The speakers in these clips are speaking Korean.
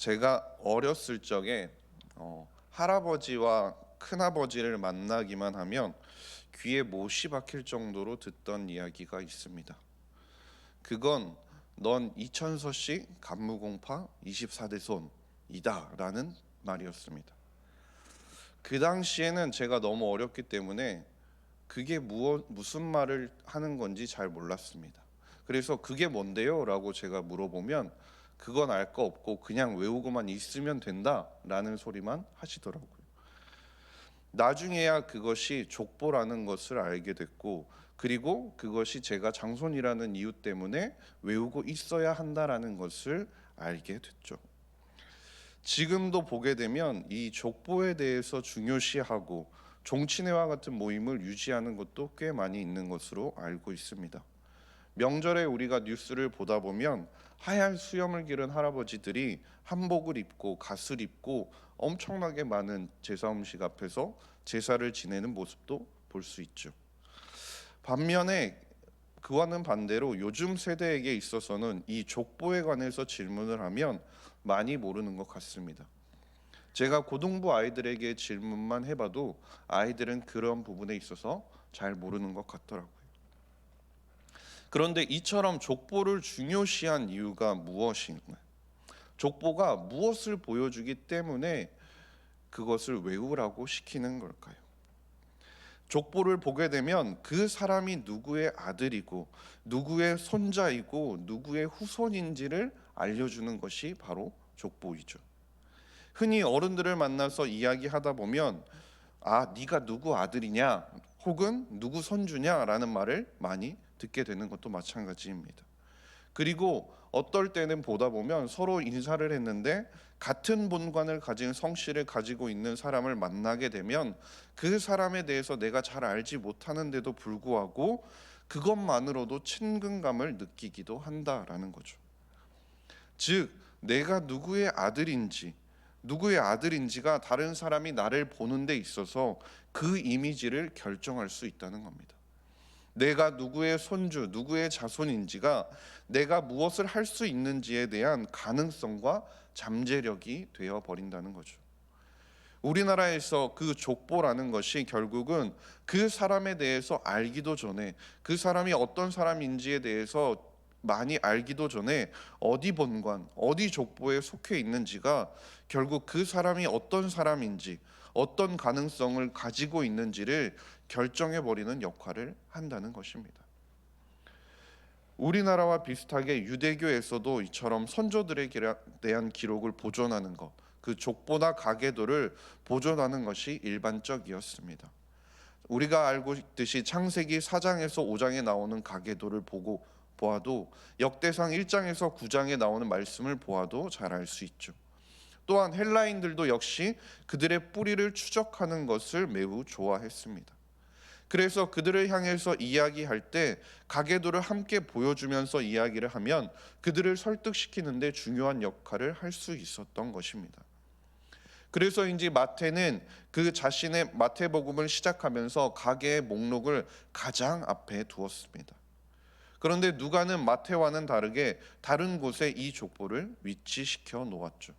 제가 어렸을 적에 할아버지와 큰아버지를 만나기만 하면 귀에 못이 박힐 정도로 듣던 이야기가 있습니다. 그건 넌 이천서씨 간무공파 24대 손이다 라는 말이었습니다. 그 당시에는 제가 너무 어렸기 때문에 그게 무슨 말을 하는 건지 잘 몰랐습니다. 그래서 그게 뭔데요? 라고 제가 물어보면 그건 알 거 없고 그냥 외우고만 있으면 된다라는 소리만 하시더라고요. 나중에야 그것이 족보라는 것을 알게 됐고, 그리고 그것이 제가 장손이라는 이유 때문에 외우고 있어야 한다라는 것을 알게 됐죠. 지금도 보게 되면 이 족보에 대해서 중요시하고 종친회와 같은 모임을 유지하는 것도 꽤 많이 있는 것으로 알고 있습니다. 명절에 우리가 뉴스를 보다 보면 하얀 수염을 기른 할아버지들이 한복을 입고 갓을 입고 엄청나게 많은 제사 음식 앞에서 제사를 지내는 모습도 볼 수 있죠. 반면에 그와는 반대로 요즘 세대에게 있어서는 이 족보에 관해서 질문을 하면 많이 모르는 것 같습니다. 제가 고등부 아이들에게 질문만 해봐도 아이들은 그런 부분에 있어서 잘 모르는 것 같더라고요. 그런데 이처럼 족보를 중요시한 이유가 무엇인가요? 족보가 무엇을 보여주기 때문에 그것을 외우라고 시키는 걸까요? 족보를 보게 되면 그 사람이 누구의 아들이고 누구의 손자이고 누구의 후손인지를 알려주는 것이 바로 족보이죠. 흔히 어른들을 만나서 이야기하다 보면 네가 누구 아들이냐 혹은 누구 손주냐라는 말을 많이 듣게 되는 것도 마찬가지입니다. 그리고 어떨 때는 보다 보면 서로 인사를 했는데 같은 본관을 가진 성씨를 가지고 있는 사람을 만나게 되면 그 사람에 대해서 내가 잘 알지 못하는데도 불구하고 그것만으로도 친근감을 느끼기도 한다라는 거죠. 즉 내가 누구의 아들인지가 다른 사람이 나를 보는 데 있어서 그 이미지를 결정할 수 있다는 겁니다. 내가 누구의 손주, 누구의 자손인지가 내가 무엇을 할 수 있는지에 대한 가능성과 잠재력이 되어 버린다는 거죠. 우리나라에서 그 족보라는 것이 결국은 그 사람에 대해서 알기도 전에, 그 사람이 어떤 사람인지에 대해서 많이 알기도 전에 어디 본관, 어디 족보에 속해 있는지가 결국 그 사람이 어떤 사람인지, 어떤 가능성을 가지고 있는지를 결정해 버리는 역할을 한다는 것입니다. 우리나라와 비슷하게 유대교에서도 이처럼 선조들에 대한 기록을 보존하는 것, 그 족보나 가계도를 보존하는 것이 일반적이었습니다. 우리가 알고 있듯이 창세기 4장에서 5장에 나오는 가계도를 보아도 역대상 1장에서 9장에 나오는 말씀을 보아도 잘 알 수 있죠. 또한 헬라인들도 역시 그들의 뿌리를 추적하는 것을 매우 좋아했습니다. 그래서 그들을 향해서 이야기할 때 가계도를 함께 보여주면서 이야기를 하면 그들을 설득시키는 데 중요한 역할을 할 수 있었던 것입니다. 그래서인지 마태는 그 자신의 마태복음을 시작하면서 가계의 목록을 가장 앞에 두었습니다. 그런데 누가는 마태와는 다르게 다른 곳에 이 족보를 위치시켜 놓았죠.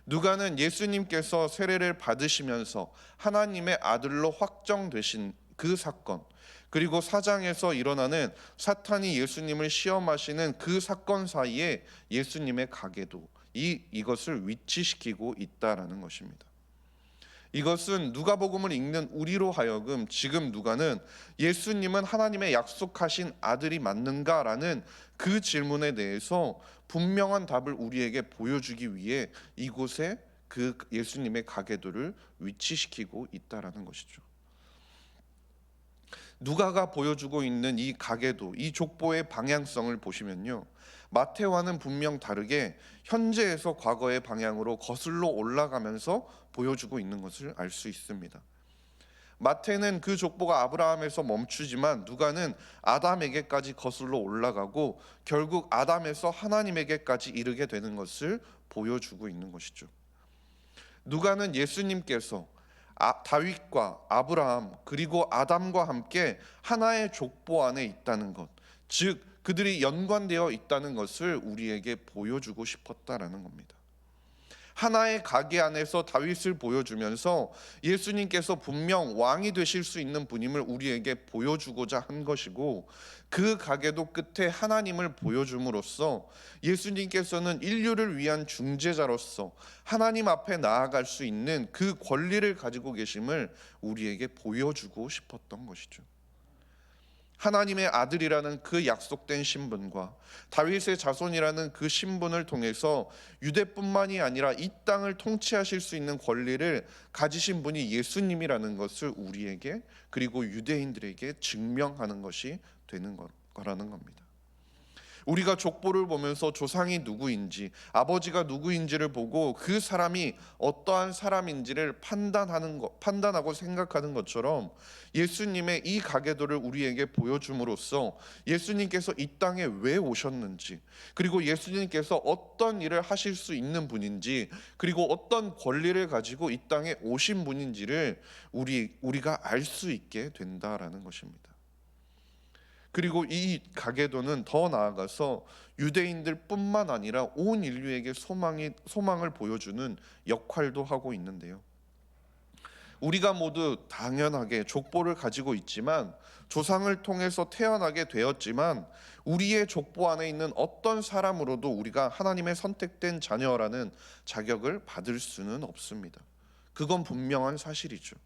누가는 예수님께서 세례를 받으시면서 하나님의 아들로 확정되신 그 사건, 그리고 사장에서 일어나는 사탄이 예수님을 시험하시는 그 사건 사이에 예수님의 가계도 이것을 위치시키고 있다라는 것입니다. 이것은 누가복음을 읽는 우리로 하여금 지금 누가는 예수님은 하나님의 약속하신 아들이 맞는가라는 그 질문에 대해서 분명한 답을 우리에게 보여주기 위해 이곳에 그 예수님의 가계도를 위치시키고 있다라는 것이죠. 누가가 보여주고 있는 이 가계도, 이 족보의 방향성을 보시면요, 마태와는 분명 다르게 현재에서 과거의 방향으로 거슬러 올라가면서 보여주고 있는 것을 알 수 있습니다. 마태는 그 족보가 아브라함에서 멈추지만 누가는 아담에게까지 거슬러 올라가고 결국 아담에서 하나님에게까지 이르게 되는 것을 보여주고 있는 것이죠. 누가는 예수님께서 다윗과 아브라함 그리고 아담과 함께 하나의 족보 안에 있다는 것, 즉 그들이 연관되어 있다는 것을 우리에게 보여주고 싶었다라는 겁니다. 하나의 가게 안에서 다윗을 보여주면서 예수님께서 분명 왕이 되실 수 있는 분임을 우리에게 보여주고자 한 것이고, 그 가게도 끝에 하나님을 보여줌으로써 예수님께서는 인류를 위한 중재자로서 하나님 앞에 나아갈 수 있는 그 권리를 가지고 계심을 우리에게 보여주고 싶었던 것이죠. 하나님의 아들이라는 그 약속된 신분과 다윗의 자손이라는 그 신분을 통해서 유대뿐만이 아니라 이 땅을 통치하실 수 있는 권리를 가지신 분이 예수님이라는 것을 우리에게, 그리고 유대인들에게 증명하는 것이 되는 거라는 겁니다. 우리가 족보를 보면서 조상이 누구인지, 아버지가 누구인지를 보고 그 사람이 어떠한 사람인지를 판단하고 생각하는 것처럼, 예수님의 이 가계도를 우리에게 보여줌으로써 예수님께서 이 땅에 왜 오셨는지, 그리고 예수님께서 어떤 일을 하실 수 있는 분인지, 그리고 어떤 권리를 가지고 이 땅에 오신 분인지를 우리가 알 수 있게 된다라는 것입니다. 그리고 이 가계도는 더 나아가서 유대인들뿐만 아니라 온 인류에게 소망을 보여주는 역할도 하고 있는데요. 우리가 모두 당연하게 족보를 가지고 있지만, 조상을 통해서 태어나게 되었지만, 우리의 족보 안에 있는 어떤 사람으로도 우리가 하나님의 선택된 자녀라는 자격을 받을 수는 없습니다. 그건 분명한 사실이죠.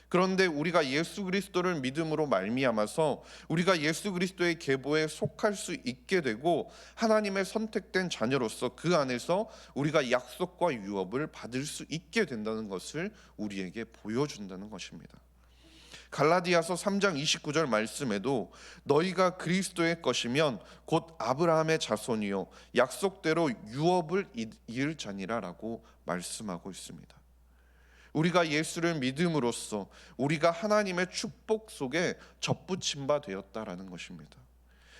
그런데 우리가 예수 그리스도를 믿음으로 말미암아서 우리가 예수 그리스도의 계보에 속할 수 있게 되고, 하나님의 선택된 자녀로서 그 안에서 우리가 약속과 유업을 받을 수 있게 된다는 것을 우리에게 보여준다는 것입니다. 갈라디아서 3장 29절 말씀에도 너희가 그리스도의 것이면 곧 아브라함의 자손이요 약속대로 유업을 이을 자니라라고 말씀하고 있습니다. 우리가 예수를 믿음으로써 우리가 하나님의 축복 속에 접붙임 바 되었다라는 것입니다.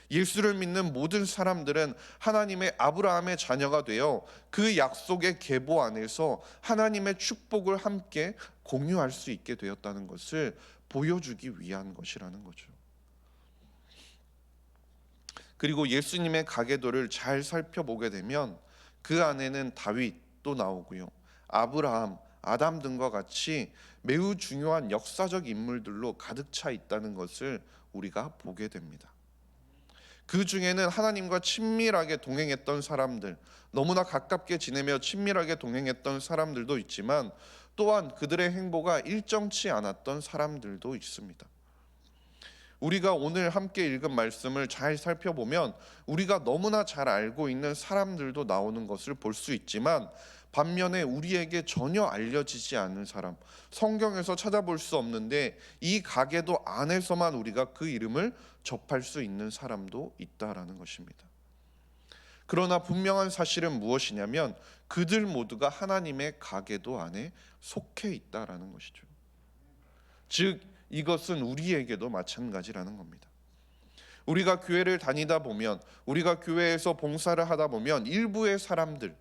예수를 믿는 모든 사람들은 하나님의 아브라함의 자녀가 되어 그 약속의 계보 안에서 하나님의 축복을 함께 공유할 수 있게 되었다는 것을 보여주기 위한 것이라는 거죠. 그리고 예수님의 가계도를 잘 살펴보게 되면 그 안에는 다윗도 나오고요, 아브라함, 아담 등과 같이 매우 중요한 역사적 인물들로 가득 차 있다는 것을 우리가 보게 됩니다. 그 중에는 하나님과 친밀하게 동행했던 사람들, 너무나 가깝게 지내며 친밀하게 동행했던 사람들도 있지만, 또한 그들의 행보가 일정치 않았던 사람들도 있습니다. 우리가 오늘 함께 읽은 말씀을 잘 살펴보면 우리가 너무나 잘 알고 있는 사람들도 나오는 것을 볼 수 있지만, 반면에 우리에게 전혀 알려지지 않은 사람, 성경에서 찾아볼 수 없는데 이 가계도 안에서만 우리가 그 이름을 접할 수 있는 사람도 있다라는 것입니다. 그러나 분명한 사실은 무엇이냐면 그들 모두가 하나님의 가계도 안에 속해 있다라는 것이죠. 즉 이것은 우리에게도 마찬가지라는 겁니다. 우리가 교회를 다니다 보면, 우리가 교회에서 봉사를 하다 보면 일부의 사람들,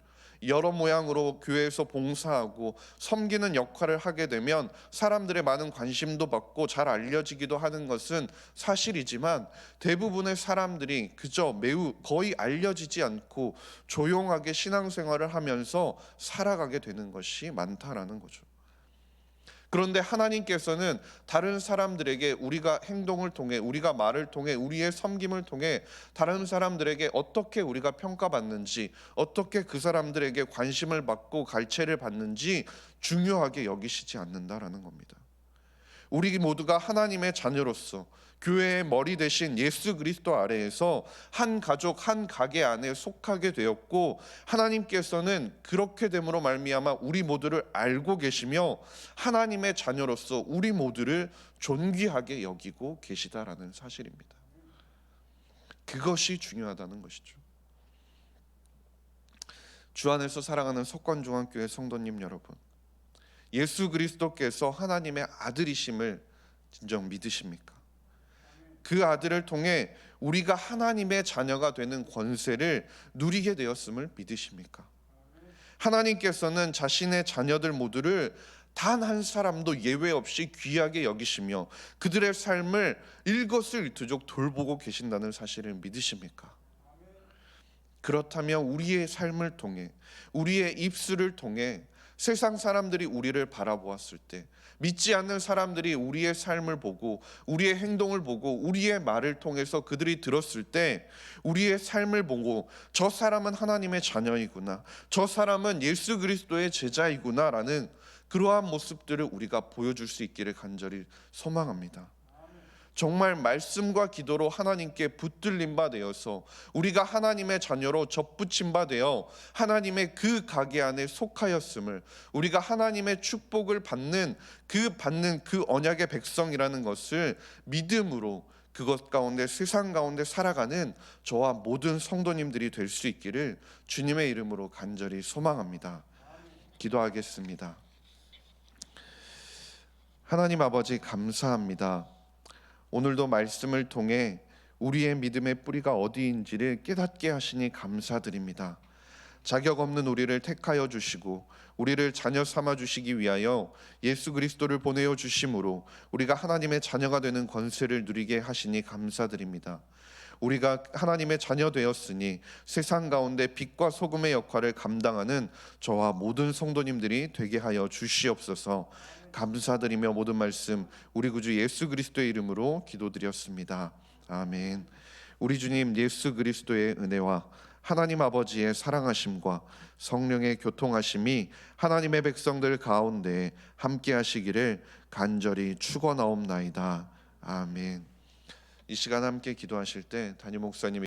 여러 모양으로 교회에서 봉사하고 섬기는 역할을 하게 되면 사람들의 많은 관심도 받고 잘 알려지기도 하는 것은 사실이지만, 대부분의 사람들이 그저 거의 알려지지 않고 조용하게 신앙생활을 하면서 살아가게 되는 것이 많다라는 거죠. 그런데 하나님께서는 다른 사람들에게 우리가 행동을 통해, 우리가 말을 통해, 우리의 섬김을 통해 다른 사람들에게 어떻게 우리가 평가받는지, 어떻게 그 사람들에게 관심을 받고 갈채를 받는지 중요하게 여기시지 않는다라는 겁니다. 우리 모두가 하나님의 자녀로서 교회의 머리 대신 예수 그리스도 아래에서 한 가족 한 가게 안에 속하게 되었고, 하나님께서는 그렇게 됨으로 말미암아 우리 모두를 알고 계시며 하나님의 자녀로서 우리 모두를 존귀하게 여기고 계시다라는 사실입니다. 그것이 중요하다는 것이죠. 주 안에서 사랑하는 석관중앙교회 성도님 여러분, 예수 그리스도께서 하나님의 아들이심을 진정 믿으십니까? 그 아들을 통해 우리가 하나님의 자녀가 되는 권세를 누리게 되었음을 믿으십니까? 하나님께서는 자신의 자녀들 모두를 단 한 사람도 예외 없이 귀하게 여기시며 그들의 삶을 일거수일투족 돌보고 계신다는 사실을 믿으십니까? 그렇다면 우리의 삶을 통해, 우리의 입술을 통해 세상 사람들이 우리를 바라보았을 때, 믿지 않는 사람들이 우리의 삶을 보고 우리의 행동을 보고 우리의 말을 통해서 그들이 들었을 때, 우리의 삶을 보고 저 사람은 하나님의 자녀이구나, 저 사람은 예수 그리스도의 제자이구나라는 그러한 모습들을 우리가 보여줄 수 있기를 간절히 소망합니다. 정말 말씀과 기도로 하나님께 붙들림 바 되어서 우리가 하나님의 자녀로 접붙임 바 되어 하나님의 그 가게 안에 속하였음을, 우리가 하나님의 축복을 받는 그 언약의 백성이라는 것을 믿음으로 그것 가운데, 세상 가운데 살아가는 저와 모든 성도님들이 될 수 있기를 주님의 이름으로 간절히 소망합니다. 기도하겠습니다. 하나님 아버지, 감사합니다. 오늘도 말씀을 통해 우리의 믿음의 뿌리가 어디인지를 깨닫게 하시니 감사드립니다. 자격 없는 우리를 택하여 주시고 우리를 자녀 삼아 주시기 위하여 예수 그리스도를 보내어 주심으로 우리가 하나님의 자녀가 되는 권세를 누리게 하시니 감사드립니다. 우리가 하나님의 자녀 되었으니 세상 가운데 빛과 소금의 역할을 감당하는 저와 모든 성도님들이 되게 하여 주시옵소서. 감사드리며 모든 말씀 우리 구주 예수 그리스도의 이름으로 기도드렸습니다. 아멘. 우리 주님 예수 그리스도의 은혜와 하나님 아버지의 사랑하심과 성령의 교통하심이 하나님의 백성들 가운데 함께 하시기를 간절히 축원하옵나이다. 아멘. 이 시간 함께 기도하실 때 담임 목사님이